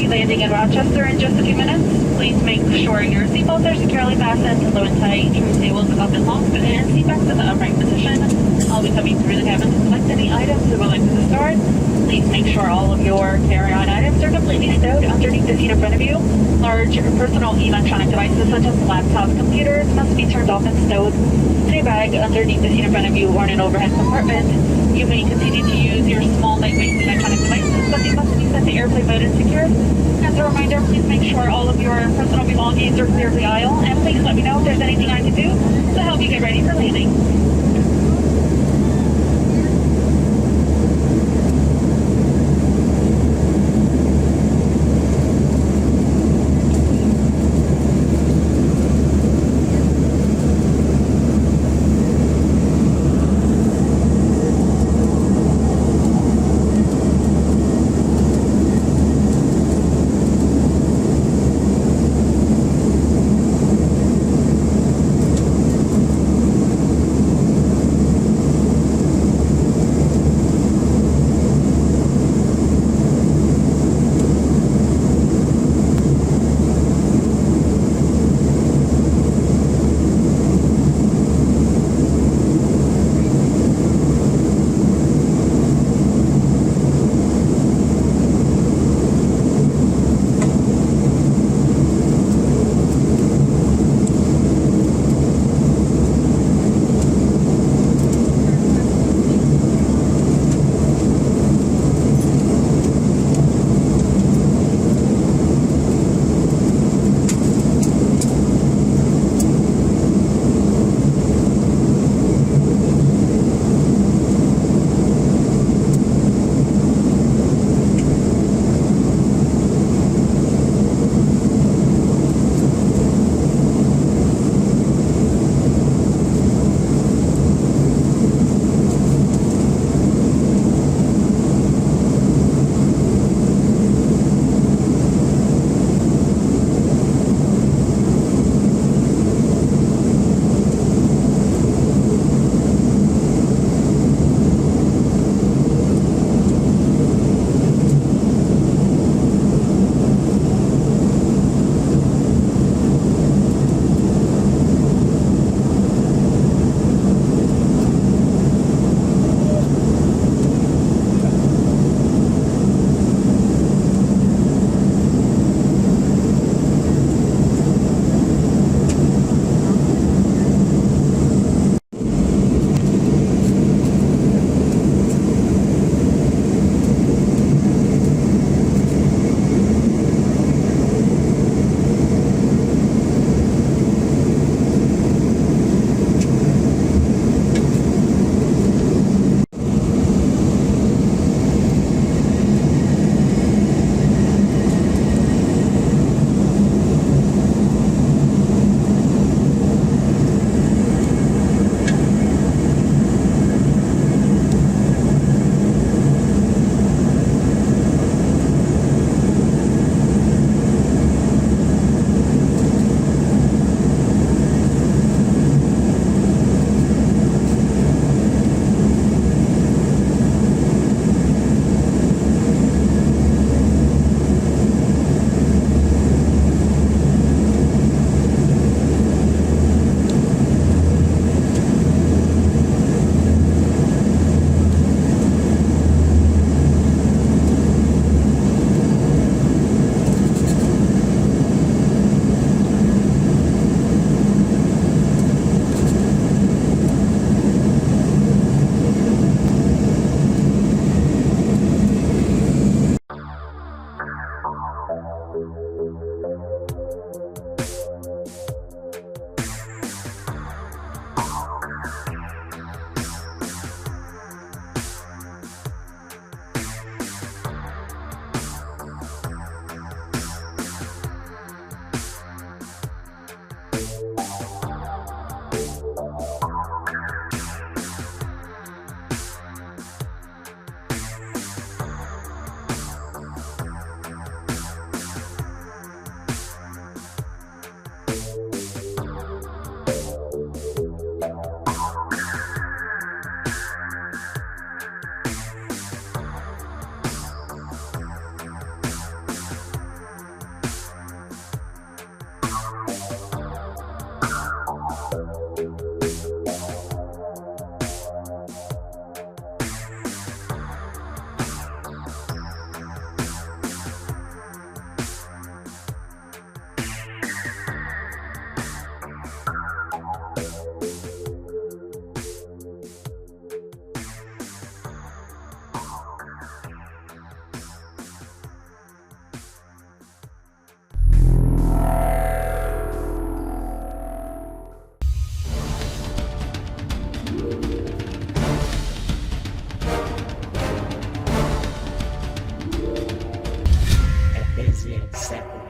Landing in Rochester in just a few minutes. Please make sure your seatbelts are securely fastened, low and tight, trim tables up and locked, and seatbacks in the upright position. I'll be coming through the cabin to collect any items that would like to start. Please make sure all of your carry-on items are completely stowed underneath the seat in front of you. Large personal electronic devices such as laptops, computers must be turned off and stowed in a bag underneath the seat in front of you or in an overhead compartment. You may continue to use your small lightweight electronic devices, but they must be set to airplane mode and secured. As a reminder, please make sure all of your personal belongings are clear of the aisle, and please let me know if there's anything I can do to help you get ready for landing. Yes, exactly.